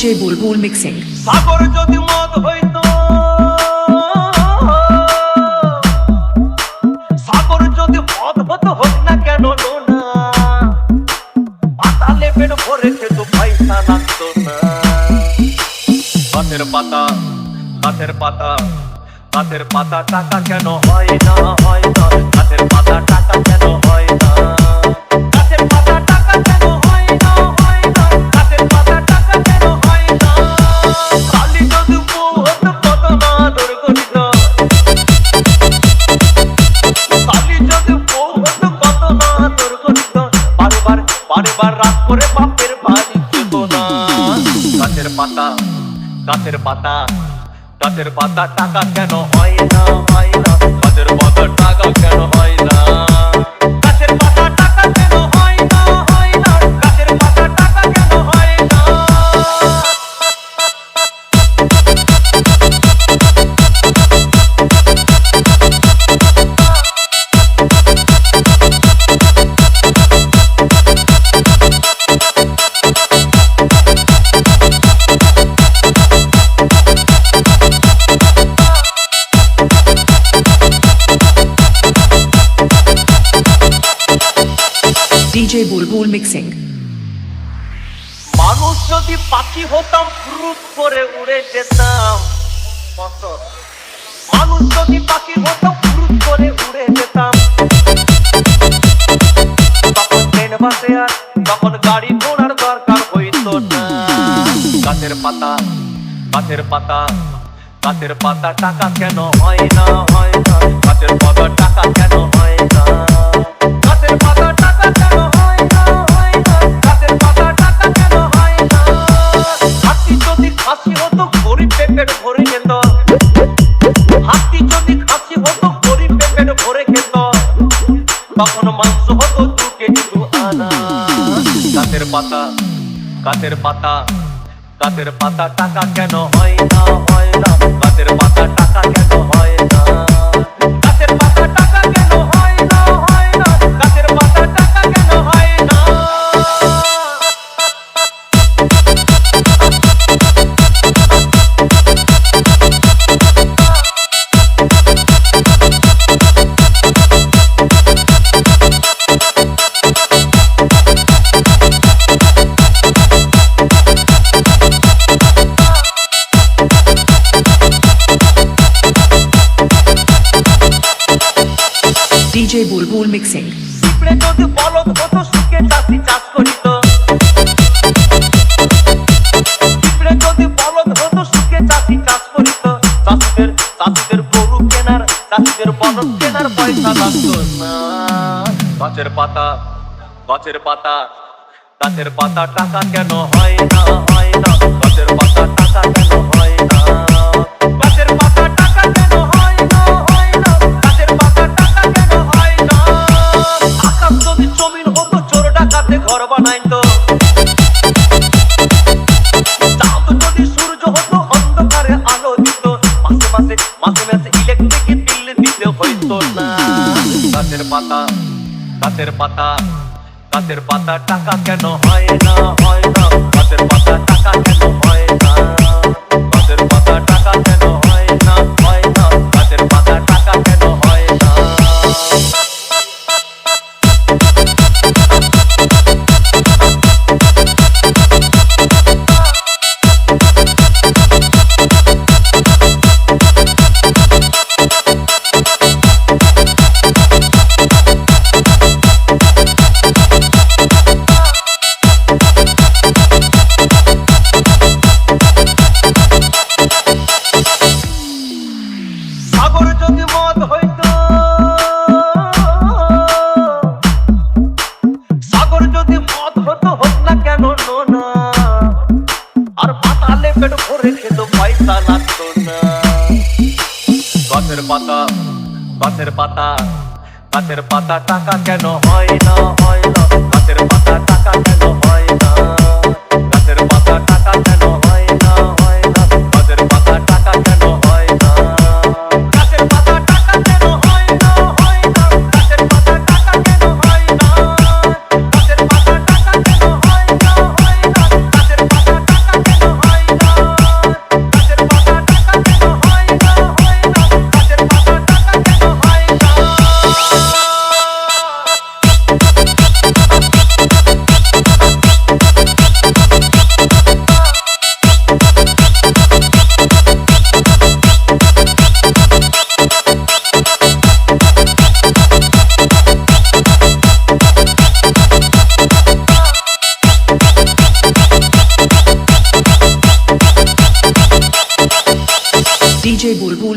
DJ Bulbul Mixing. সাগর যদি মদ হইতো, সাগর যদি মদ হতো, হোক না কেন না, পাতালে পেট ভরে খেত, পয়সা লাগতো না। গাছের পাতা, গাছের পাতা, গাছের পাতা টাকা কেন হয় না, হয় না, গাছের পাতা টাকা কেন হয় না, গাছের পাতা টাকা কেন হয় না, হয় না, গাছের পাতা টাকা কেন হয় না। কালি যদি বউ হতো কত না দুর্গঠিত, কালি যদি বউ হতো কত না দুর্গঠিত, বারবার বারবার রাত করে বাপের বাড়ি যেত না। গাছের পাতা, গাছের পাতা, গাছের পাতা টাকা কেন হয় না, হয় না, গাছের পাতা টাকা কেন হয় না, গাছের পাতা টাকা কেন হয় না, হয় না, গাছের পাতা টাকা কেন হয় না। DJ Bulbul Mixing. মানুষ যদি পাখি হতাম, ফুরুত করে উড়ে যেতাম। মানুষ যদি পাখি হতাম, ফুরুত করে উড়ে যেতাম। তখন ট্রেন বাসে আর তখন গাড়ি ঘোড়ার দরকার হইতো না। গাছের পাতা, গাছের পাতা, গাছের পাতা টাকা কেন হয় না, হয় না, গাছের পাতা টাকা কেন হয় না, গাছের পাতা টাকা কেন হয় না, হয় না, গাছের পাতা টাকা কেন হয় না। হাতি যদি খাসি হতো, গরিব পেট ভরে খেত। হাতি যদি খাসি হতো, গরিব পেট ভরে খেত। তখন মাংস হতো 2 কেজি 2 আনা। গাছের পাতা, গাছের পাতা, গাছের পাতা টাকা কেন হয় না, হয় না, গাছের পাতা টাকা কেন হয় না, গাছের পাতা টাকা কেন হয় না, হয় না, গাছের পাতা টাকা কেন হয় না। DJ Bulbul Mixing. পিঁপড়ে যদি বলদ হতো, সুখে চাষি চাষ করিত। পিঁপড়ে যদি বলদ হতো, সুখে চাষি চাষ করিত। চাষিদের, চাষিদের গরু কেনার, চাষিদের বলদ কেনার পয়সা লাগতো না। গাছের পাতা, গাছের পাতা, গাছের পাতা টাকা কেন হয় না, হয় না, গাছের পাতা টাকা কেন হয় না, গাছের পাতা টাকা কেন হয় না, হয় না, গাছের পাতা টাকা কেন হয় না। আকাশ যদি জমিন হতো, চোর ডাকাতে ঘর বানাইতো। চাঁদ যদি সূর্য হতো, অন্ধকারে আলো দিত। মাসে মাসে, মাসে মাসে ইলেকট্রিক বিল দিতে হইতো না। গাছের পাতা, গাছের পাতা, গাছের পাতা টাকা কেন হয় না, হয় না, গাছের পাতা টাকা কেন হয় না, গাছের পাতা টাকা কেন হয় না, হয় না, গাছের পাতা টাকা কেন হয় না। সাগর যদি মদ হইতো, সাগর যদি মদ হতো, হোক না কেন না, আর পাতালে পেট ভরে খেত, পয়সা লাগতো না। গাছের পাতা, গাছের পাতা, গাছের পাতা টাকা কেন হয় না, হয় না, গাছের পাতা টাকা কেন হয় না, গাছের পাতা টাকা কেন হয় না, হয় না, গাছের পাতা টাকা কেন হয় না, গাছের পাতা টাকা কেন হয় না, হয় না, গাছের পাতা টাকা কেন হয় না, গাছের পাতা টাকা কেন হয় না, হয় না, গাছের পাতা টাকা কেন হয় DJ Bulbul